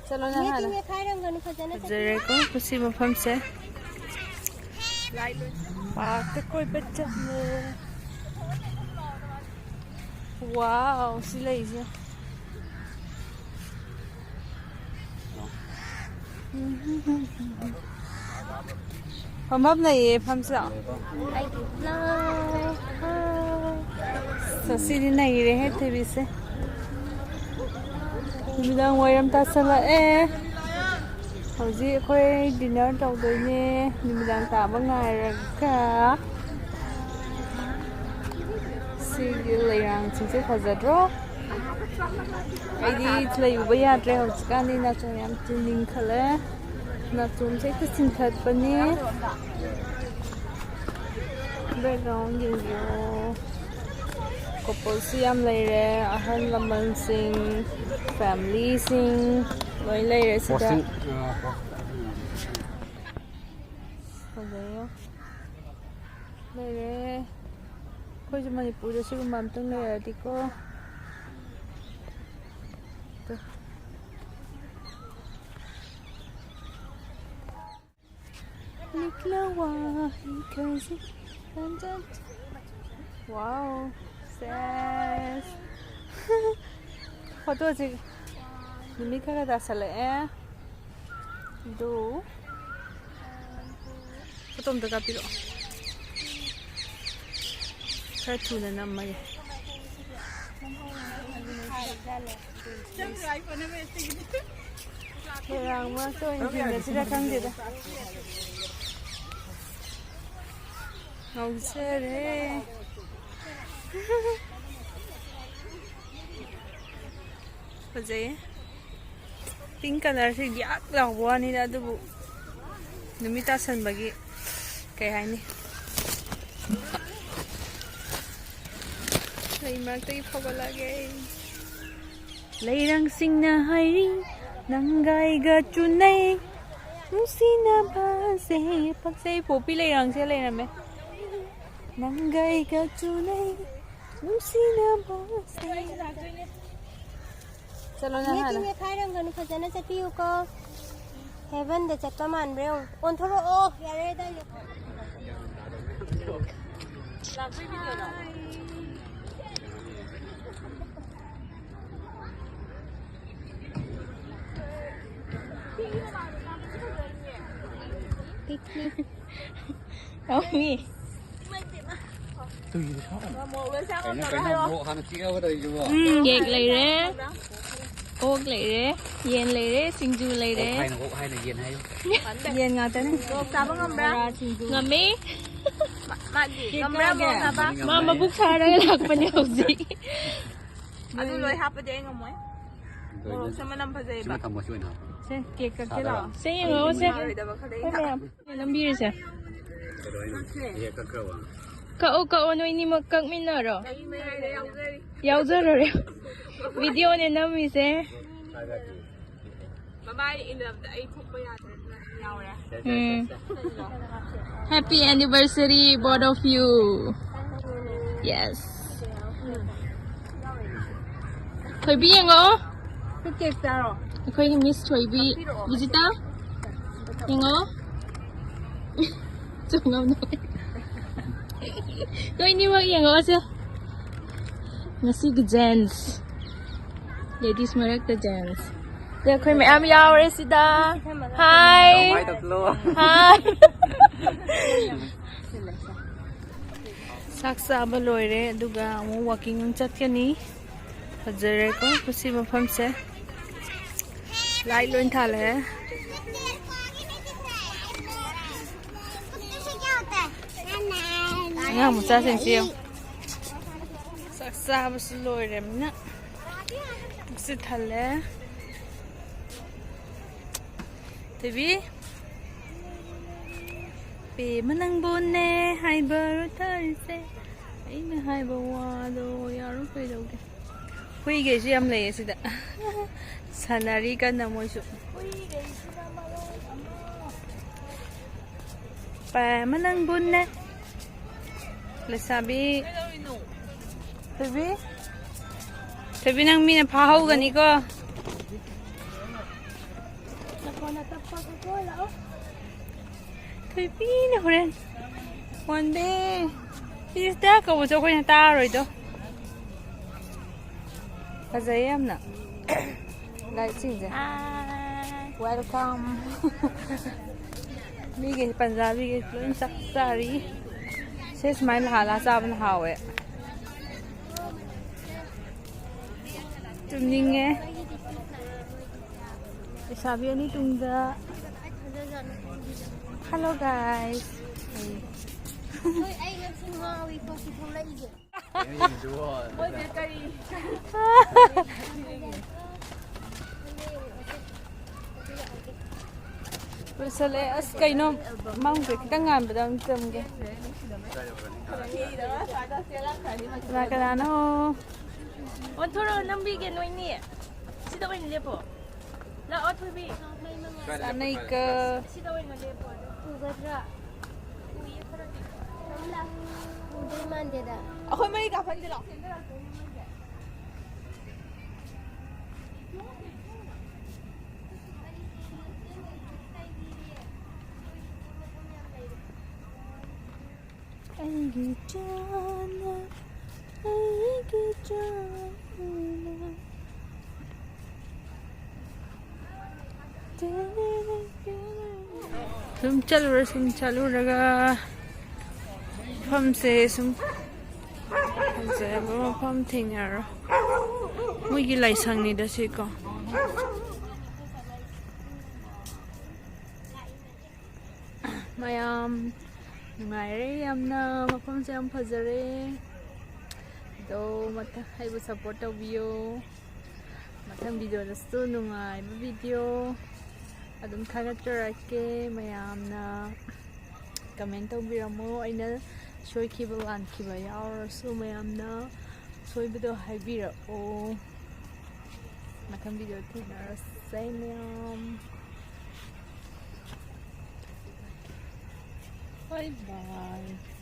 चलो ना जरेको खुशी मफम से पार्क कोई बच्चा वाओ सिलाई से हम अब नहीं है हम से ससी नहीं रहे थे भी से मिलान वायरम तासला हौजी अखोय डिनर तौदोइने मिलान ताबा ngairaka सिगी लेरांग सिंसे फजद्रो आइदी लैबा याद्रे हौजकानि नाचों याम तिनिंग खले नाचों से कुछ खतपनी background yo couple siam leire ahan laman sing family sing loi leire sida hoyo leire koi je manipur de sigu mamtung leire diko nikla wahi kaisi kanjat wow Yes. Foto sih. Ini kan ada salah do. Foto untuk apa itu? Kartu dan nama ya. Orang masuk ini sudah kan dia. Nggak usah deh. Fazay pink color se yak lawa ni da du numita san bagi kay hay ni lay mag tay phagalage layrang sing na hairi nangai ga chunai musina ba se paksay popi layrang se layna me nangai ga chunai musina ba se चलो ना हां ये खाइ रंग गनु फजना चटियो को haven दे चक्का मान ब्रे ओन थोरो ओ यारे दा लाफी वीडियो ना picnic Omi tùy được không? Cái nào bộ hàng kia vào đây chưa? Kẹt lấy đấy, ô lấy đấy, yen lấy đấy, sinh du lấy đấy. Hay là bộ hay là yen hay không? Yen ngọt thế này. Sao ngâm ra? Ngâm mí. Ngâm ra mau apa? Mama buk sa dah lak panyaw si. Aduh loy hapa deh ngomong. Oh, sama nampak saya. Cuma tambah cuy nak. Saya kek kek lah. Saya ngau saya. Làm bia sao? Iya kakak wang. Cậu nói ni mà căng mình nữa rồi. Giàu rồi. Video này nó mình sẽ. Happy anniversary both of you. Yes. Thôi bi ngó. Cái kẹt sao rồi? Khơi miss thôi bi. Visita. Ngó. Chụp ngâm nói. Kau ini mau yang apa sih? Nasi ke gents. Ladies merek ke gents. Dia kau mai am yau resida. Hi. Hi. Saksa baloi re, duga mau walking unchat ke ni. Fajare ko, kusi mafam se. Light loin thal hai. Nga một cha sen siêu sắc xa bớt lôi rồi mình á bớt thật lẽ thế bi bị mà năng buồn nè hai bờ rồi thay xe ấy là hai bờ hoa đồ ya lúc về đâu kì huy cái gì em lấy gì đó sanari cái nào mới chụp bà mà năng buồn nè Lesabi, Tebi nang mina pahau gani ko. Thôi pin nào lên. One day. Pin ta cầu cho con nhà ta rồi đó. Cái giấy em nè. Lại xin rồi. Welcome. Mige Punjabi ke loin sak sari. Se smile hala saban hawe. Tumninge. Isabi ani tungda. Hello guys. Sale as kaino mang ke tangan badang temge. Ra no. Ôn thua rồi năm bi cái nuôi nè. Xin đâu anh lấy bộ. Là ôn thua bi. Anay ka Xin đâu anh lấy bộ. Ako may kapan din ako. Aigi jana. Sum chalu raga pham se sum se bo pham thingar mui gi lai sang ni da se ko mayam ngai re yamna mafam se am phajare do mata haibu support video mathang video da su nungai video adum thagatjarake mayamna comment tawbiramo aina soikiba lankiba yaurasu mayamna soibado haibirao mathang video thenarase mayam bye bye.